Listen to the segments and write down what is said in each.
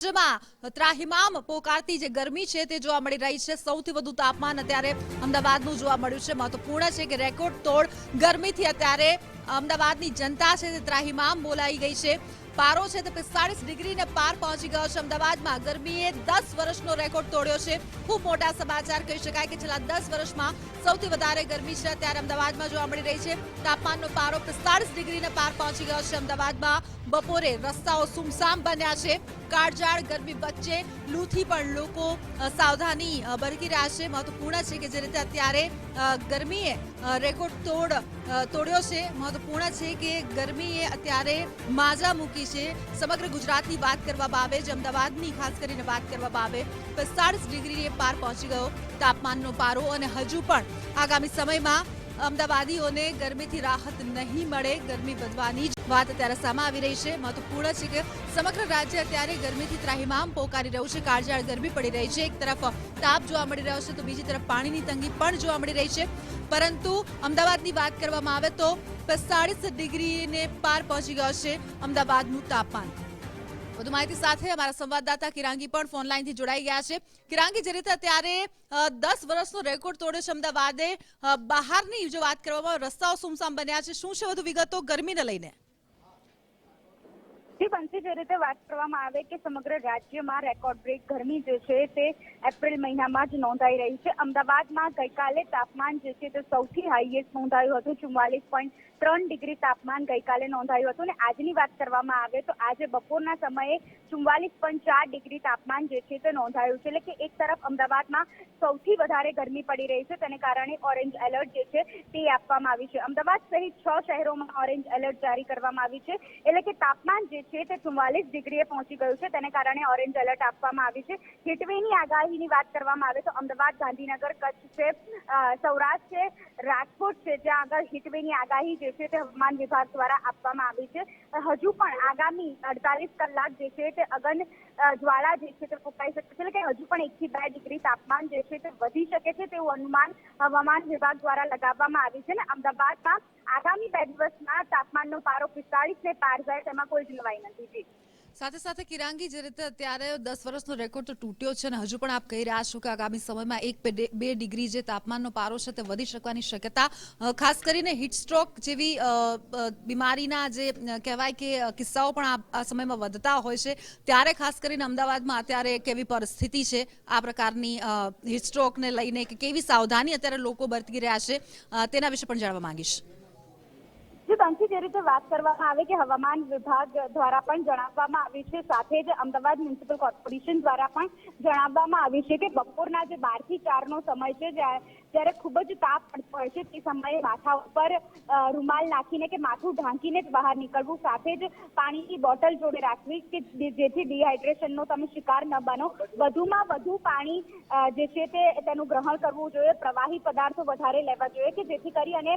જેમાં ત્રાહિમામ પોકારતી જે ગરમી છે તે જોવા મળી રહી છે। સૌથી વધુ તાપમાન અત્યારે અમદાવાદનું જોવા મળ્યું છે। મહત્વપૂર્ણ છે કે રેકોર્ડ તોડ ગરમીથી અત્યારે અમદાવાદની જનતા છે તે ત્રાહિમામ બોલાઈ ગઈ છે। પારો છે તે 45 ડિગ્રીને પાર પહોંચી ગયો છે। અમદાવાદમાં ગરમીએ 10 વર્ષનો રેકોર્ડ તોડ્યો છે। ખૂબ મોટા સમાચાર કહી શકાય કે છેલ્લા 10 વર્ષમાં સૌથી વધારે ગરમી છે અત્યારે અમદાવાદમાં જોવા મળી રહી છે। તાપમાનનો પારો 45 ડિગ્રીને પાર પહોંચી ગયો છે। અમદાવાદમાં બપોરે રસ્તાઓ સુમસામ બન્યા છે। કાળઝાળ ગરમી વચ્ચે લૂથી પણ લોકો સાવધાની બરકી રહ્યા છે। મહત્વપૂર્ણ છે કે જે રીતે અત્યારે ગરમીએ રેકોર્ડ તોડ્યો છે। મહત્વપૂર્ણ છે કે ગરમીએ અત્યારે માજા મૂકી છે। સમગ્ર ગુજરાતની વાત કરવામાં આવે છે, અમદાવાદની ખાસ કરીને વાત કરવામાં આવે, 45 ડિગ્રીએ પાર પહોંચી ગયો તાપમાનનો પારો અને હજુ પણ આગામી સમયમાં અમદાવાદીઓને ગરમીથી રાહત નહીં મળે, ગરમી વધવાની જ વાત અત્યારે સામે આવી રહી છે। મહત્વપૂર્ણ છે કે સમગ્ર રાજ્ય અત્યારે ગરમીથી ત્રાહિમામ પોકારી રહ્યું છે। કાળઝાળ ગરમી પડી રહી છે। એક તરફ તાપ જોવા મળી રહ્યો છે તો બીજી તરફ પાણીની તંગી પણ જોવા મળી રહી છે। પરંતુ અમદાવાદની વાત કરવામાં આવે તો 45 ડિગ્રીને પાર પહોંચી ગયો છે અમદાવાદનું તાપમાન। વધુ માહિતી સાથે અમારા સંવાદદાતા કિરાંગી પણ ફોન લાઈનથી જોડાઈ ગયા છે। કિરાંગી, જે રીતે અત્યારે 10 વર્ષનો રેકોર્ડ તોડ્યો છે અમદાવાદે, બહારની જો વાત કરવામાં આવે, રસ્તાઓ સુમસામ બન્યા છે, શું છે વધુ વિગતો ગરમીને લઈને? બંસી, જે રીતે વાત કરવામાં આવે કે સમગ્ર રાજ્યમાં રેકોર્ડ બ્રેક ગરમી જે છે તે એપ્રિલ મહિનામાં જ નોંધાઈ રહી છે। અમદાવાદમાં ગઈકાલે તાપમાન જે છે તે સૌથી હાઈએસ્ટ નોંધાયું હતું। 44.3 ડિગ્રી તાપમાન ગઈકાલે નોંધાયું હતું અને આજની વાત કરવામાં આવે તો આજે બપોરના સમયે 44.4 ડિગ્રી તાપમાન જે છે તે નોંધાયું છે। એટલે કે એક તરફ અમદાવાદમાં સૌથી વધારે ગરમી પડી રહી છે, તેને કારણે ઓરેન્જ એલર્ટ જે છે તે આપવામાં આવી છે। અમદાવાદ સહિત 6 શહેરોમાં ઓરેન્જ એલર્ટ જારી કરવામાં આવી છે। એટલે કે તાપમાન જે છે તે 44 ડિગ્રીએ પહોંચી ગયું છે, તેને કારણે ઓરેન્જ એલર્ટ આપવામાં આવી છે। હીટવેવની આગાહીની વાત કરવામાં આવે તો અમદાવાદ, ગાંધીનગર, કચ્છ છે, સૌરાષ્ટ્ર છે, રાજકોટ છે, જ્યાં આગળ હીટવેવની આગાહી જે છે તે હવામાન વિભાગ દ્વારા આપવામાં આવી છે। હજુ પણ આગામી 48 કલાક જે છે તે અગન જ્વાળા જે છે તે ફૂંકાઈ શકે છે। એટલે કે હજુ પણ 1 થી 2 ડિગ્રી તાપમાન જે છે તે વધી શકે છે તેવું અનુમાન હવામાન વિભાગ દ્વારા લગાવવામાં આવ્યું છે। અને અમદાવાદમાં આગામી 2 દિવસમાં તાપમાનનો પારો 45 ને પાર જાય તેમાં કોઈ જ નવાઈ નથી। સાથે સાથે કિરાંગી, જે રીતે અત્યારે 10 વર્ષનો રેકોર્ડ તો તૂટ્યો છે અને હજુ પણ આપ કહી રહ્યા છો કે આગામી સમયમાં 1-2 ડિગ્રી જે તાપમાનનો પારો છે તે વધી શકવાની શક્યતા, ખાસ કરીને હીટસ્ટ્રોક જેવી બીમારીના જે કહેવાય કે કિસ્સાઓ પણ આ સમયમાં વધતા હોય છે, ત્યારે ખાસ કરીને અમદાવાદમાં અત્યારે કેવી પરિસ્થિતિ છે આ પ્રકારની હીટસ્ટ્રોકને લઈને, કે કેવી સાવધાની અત્યારે લોકો બરતી રહ્યા છે, તેના વિશે પણ જાણવા માંગીશ। બંસી, જે રીતે વાત કરવામાં આવે કે હવામાન વિભાગ દ્વારા પણ જણાવવામાં આવ્યું છે, સાથે જ અમદાવાદ મ્યુનિસિપલ કોર્પોરેશન દ્વારા પણ જણાવવામાં આવ્યું છે કે બપોરના જે 12 થી 4 નો સમય છે, જ્યારે ખૂબ જ તાપ પડતો હોય છે, તે સમયે માથા ઉપર રૂમાલ નાખીને કે માથું ઢાંકીને જ બહાર નીકળવું, સાથે જ પાણીની બોટલ જોડે રાખવી કે જેથી ડિહાઇડ્રેશનનો તમે શિકાર ન બનો। વધુમાં વધુ પાણી જે છે તેનું ગ્રહણ કરવું જોઈએ, પ્રવાહી પદાર્થો વધારે લેવા જોઈએ કે જેથી કરી અને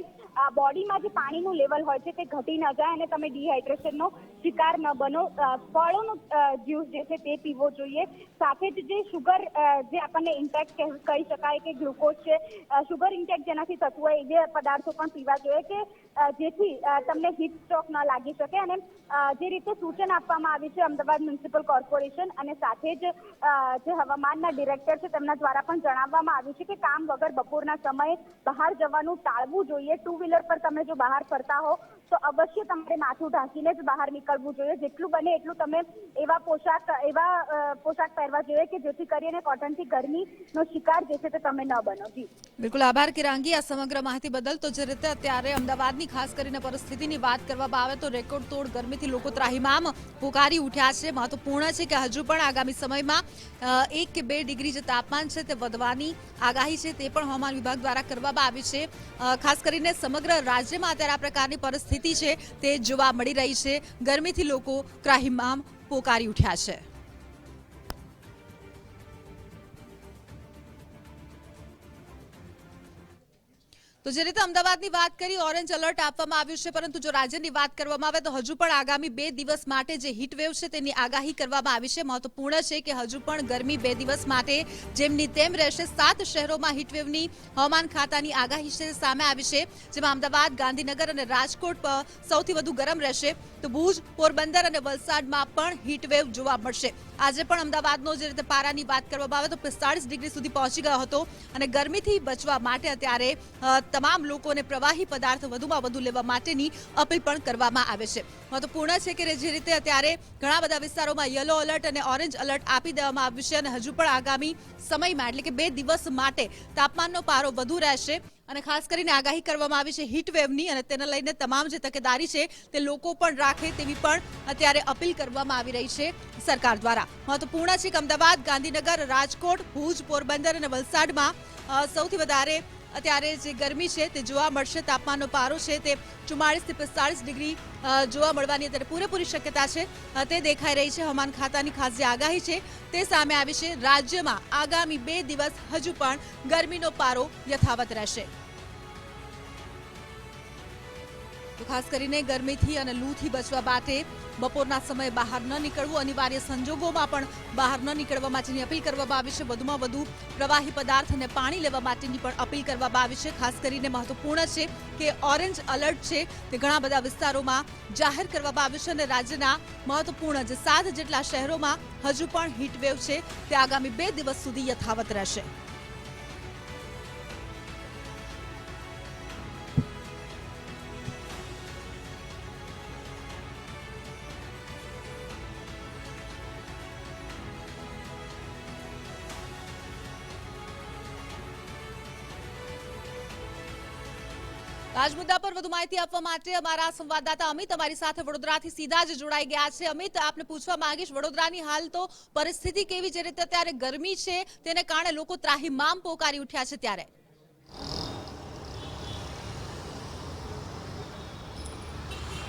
બોડીમાં જે પાણીનું લેવલ હોય છે તે ઘટી ન જાય અને તમે ડિહાઇડ્રેશનનો શિકાર ન બનો। ફળોનો જ્યુસ જે છે તે પીવો જોઈએ। સાથે જ જે શુગર જે આપણને ઇન્ટેક કહી શકાય કે ગ્લુકોઝ છે, શુગર ઇન્ટેક જેનાથી થતું હોય એ પદાર્થો પણ પીવા જોઈએ કે જેથી તમને હીટ સ્ટ્રોક ન લાગી શકે। અને જે રીતે સૂચન આપવામાં આવ્યું છે અમદાવાદ મ્યુનિસિપલ કોર્પોરેશન અને સાથે જ જે હવામાનના ડિરેક્ટર છે તેમના દ્વારા પણ જણાવવામાં આવ્યું છે કે કામ વગર બપોરના સમયે બહાર જવાનું ટાળવું જોઈએ। 2 વ્હીલર પર તમે જો બહાર ફરતા હો તો અવશ્ય તમારે માથું ઢાંકીને જ બહાર નીકળવું જોઈએ। જેટલું બને એટલું તમે એવા પોશાક પહેરવા જોઈએ કે જેથી કરીને કોટનથી ગરમીનો શિકાર જે છે તે તમે ન બનો। બિલકુલ, આભાર કિરાંગી આ સમગ્ર માહિતી બદલ। તો જે રીતે અત્યારે અમદાવાદની ખાસ કરીને પરિસ્થિતિની વાત કરવામાં આવે તો રેકોર્ડ તોડ ગરમીથી લોકો ત્રાહિમામ પુકારી ઉઠ્યા છે। મહત્વપૂર્ણ છે કે હજુ પણ આગામી સમયમાં 1 કે 2 ડિગ્રી જે તાપમાન છે તે વધવાની આગાહી છે તે પણ હવામાન વિભાગ દ્વારા કરવામાં આવી છે। ખાસ કરીને સમગ્ર રાજ્યમાં અત્યારે આ પ્રકારની પરિસ્થિતિ છે તે જોવા મળી રહી છે। ગરમીથી લોકો ત્રાહિમામ પોકારી ઉઠ્યા છે। તો જે રીતે અમદાવાદની વાત કરી, ઓરેન્જ એલર્ટ આપવામાં આવ્યું છે, પરંતુ જો રાજ્યની વાત કરવામાં આવે તો હજુ પણ આગામી 2 દિવસ માટે જે હીટ વેવ છે તેની આગાહી કરવામાં આવી છે. મહત્વપૂર્ણ છે કે હજુ પણ ગરમી 2 દિવસ માટે જેમની તેમ રહેશે. 7 શહેરોમાં હીટ વેવની હવામાન ખાતાની આગાહી છે સામે આવી છે, જેમાં અમદાવાદ, ગાંધીનગર અને રાજકોટ સૌથી વધુ ગરમ રહેશે. તો ભુજ, પોરબંદર અને વલસાડમાં પણ હીટ વેવ જોવા મળશે. આજે પણ અમદાવાદનો જે રીતે પારાની વાત કરવામાં આવે તો 45 ડિગ્રી સુધી પહોંચી ગયો હતો અને ગરમીથી બચવા માટે અત્યારે તમામ લોકોને પ્રવાહી પદાર્થ વધુમાં વધુ લેવા માટેની અપીલ પણ કરવામાં આવે છે. મહત્વપૂર્ણ છે કે જે રીતે અત્યારે ઘણા બધા વિસ્તારોમાં યલો એલર્ટ અને ઓરેન્જ એલર્ટ આપી દેવામાં આવ્યું છે અને હજુ પણ આગામી સમયમાં એટલે કે 2 દિવસ માટે તાપમાનનો પારો વધુ રહેશે અને ખાસ કરીને આગાહી કરવામાં આવી છે હીટ વેવની અને તેને લઈને તમામ જે તકેદારી છે તે લોકો પણ રાખે તેવી પણ અત્યારે અપીલ કરવામાં આવી રહી છે સરકાર દ્વારા. મહત્વપૂર્ણ છે કે અમદાવાદ, ગાંધીનગર, રાજકોટ, ભુજ, પોરબંદર અને વલસાડમાં સૌથી વધારે અત્યારે જે ગરમી છે તે જોવા મળશે. તાપમાનનો પારો છે તે 44 થી 45 ડિગ્રી જોવા મળવાની અત્યારે પૂરેપૂરી શક્યતા છે તે દેખાઈ રહી છે. હવામાન ખાતાની ખાસ જે આગાહી છે તે સામે આવી છે. રાજ્યમાં આગામી 2 દિવસ હજુ પણ ગરમીનો પારો યથાવત રહેશે. તો ખાસ કરીને ગરમીથી અને લૂથી બચવા માટે બપોરના સમયે બહાર ન નીકળવું, અનિવાર્ય સંજોગોમાં પણ બહાર ન નીકળવા માટેની અપીલ કરવામાં આવી છે. વધુમાં વધુ પ્રવાહી પદાર્થ અને પાણી લેવા માટેની પણ અપીલ કરવામાં આવી છે. ખાસ કરીને મહત્વપૂર્ણ છે કે ઓરેન્જ એલર્ટ છે તે ઘણા બધા વિસ્તારોમાં જાહેર કરવામાં આવ્યું છે અને રાજ્યના મહત્વપૂર્ણ જે 7 જેટલા શહેરોમાં હજુ પણ હીટવેવ છે તે આગામી 2 દિવસ સુધી યથાવત રહેશે. આજ મુદ્દા પર વધુ માહિતી આપવા માટે અમારા સંવાદદાતા અમિત અમારી સાથે વડોદરાથી સીધા જ જોડાઈ ગયા છે. અમિત, આપને પૂછવા માંગીશ, વડોદરાની હાલ તો પરિસ્થિતિ કેવી, જે રીતે અત્યારે ગરમી છે તેને કારણે લોકો ત્રાહિમામ પોકારી ઉઠ્યા છે ત્યારે?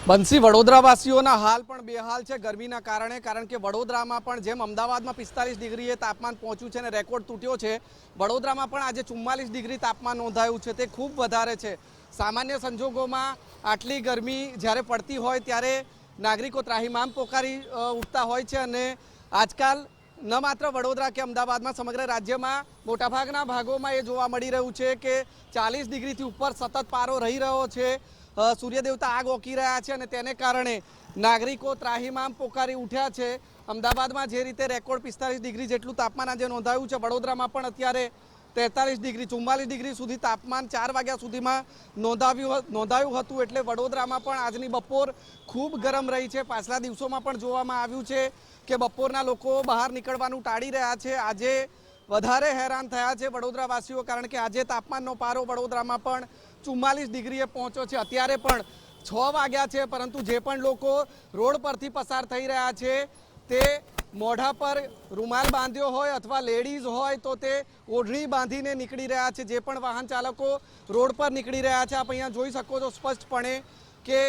બંસી, વડોદરાવાસીઓના હાલ પણ બેહાલ છે ગરમીના કારણે, કારણ કે વડોદરામાં પણ જેમ અમદાવાદમાં 45 ડિગ્રીએ તાપમાન પહોંચ્યું છે અને રેકોર્ડ તૂટ્યો છે, વડોદરામાં પણ આજે 44 ડિગ્રી તાપમાન નોંધાયું છે. તે ખૂબ વધારે છે. સામાન્ય સંજોગોમાં આટલી ગરમી જ્યારે પડતી હોય ત્યારે નાગરિકો ત્રાહિમામ પોકારી ઉઠતા હોય છે અને આજકાલ ન માત્ર વડોદરા કે અમદાવાદમાં સમગ્ર રાજ્યમાં મોટાભાગના ભાગોમાં એ જોવા મળી રહ્યું છે કે 40 ડિગ્રીથી ઉપર સતત પારો રહી રહ્યો છે. સૂર્યદેવતા આગ ઓકી રહ્યા છે અને તેને કારણે નાગરિકો ત્રાહિમામ પોકારી ઉઠ્યા છે. અમદાવાદમાં જે રીતે રેકોર્ડ 45 ડિગ્રી જેટલું તાપમાન આજે નોંધાયું છે, વડોદરામાં પણ અત્યારે 43 ડિગ્રી 44 ડિગ્રી સુધી તાપમાન 4 વાગ્યા સુધીમાં નોંધાયું હતું. એટલે વડોદરામાં પણ આજની બપોર ખૂબ ગરમ રહી છે. પાછલા દિવસોમાં પણ જોવામાં આવ્યું છે કે બપોરના લોકો બહાર નીકળવાનું ટાળી રહ્યા છે. આજે વધારે હેરાન થયા છે વડોદરાવાસીઓ, કારણ કે આજે તાપમાનનો પારો વડોદરામાં પણ 44 ડિગ્રીએ પહોંચ્યો છે. અત્યારે પણ 6 વાગ્યા છે, પરંતુ જે પણ લોકો રોડ પરથી પસાર થઈ રહ્યા છે તે મોઢા પર રૂમાલ બાંધ્યો હોય અથવા લેડીઝ હોય તો તે ઓઢણી બાંધીને નીકળી રહ્યા છે. જે પણ વાહન ચાલકો રોડ પર નીકળી રહ્યા છે, આપ અહીંયા જોઈ શકો છો સ્પષ્ટપણે કે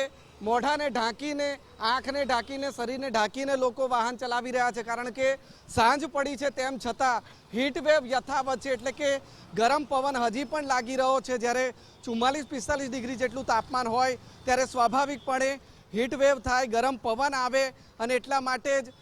મોઢાને ઢાંકીને, આંખને ઢાંકીને, શરીરને ઢાંકીને લોકો વાહન ચલાવી રહ્યા છે, કારણ કે સાંજ પડી છે તેમ છતાં હીટવેવ યથાવત છે. એટલે કે ગરમ પવન હજી પણ લાગી રહ્યો છે. જ્યારે 44-45 ડિગ્રી જેટલું તાપમાન હોય ત્યારે સ્વાભાવિકપણે હીટવેવ થાય, ગરમ પવન આવે અને એટલા માટે જ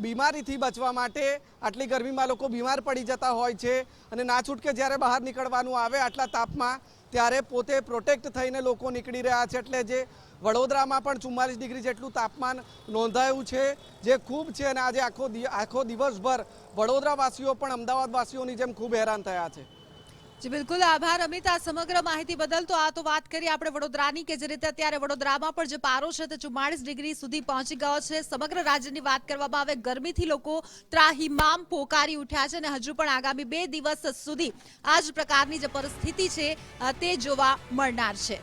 બીમારીથી બચવા માટે આટલી ગરમીમાં લોકો બીમાર પડી જતા હોય છે અને ના છૂટકે જ્યારે બહાર નીકળવાનું આવે આટલા તાપમાં ત્યારે પોતે પ્રોટેક્ટ થઈને લોકો નીકળી રહ્યા છે. એટલે જે વડોદરામાં પણ 44 ડિગ્રી જેટલું તાપમાન નોંધાયું છે, જે ખૂબ છે અને આજે આખો દિવસભર વડોદરાવાસીઓ પણ અમદાવાદવાસીઓની જેમ ખૂબ હેરાન થયા છે. જી બિલકુલ, આભાર અમિત આ સમગ્ર માહિતી બદલ. તો આ તો વાત કરી આપણે વડોદરાની કે જે રીતે અત્યારે વડોદરામાં પણ જે પારો છે તે 44 ડિગ્રી સુધી પહોંચી ગયો છે. સમગ્ર રાજ્યની વાત કરવામાં આવે, ગરમીથી લોકો ત્રાહિમામ પોકારી ઉઠ્યા છે અને હજુ પણ આગામી 2 દિવસ સુધી આ જ પ્રકારની જે પરિસ્થિતિ છે તે જોવા મળનાર છે.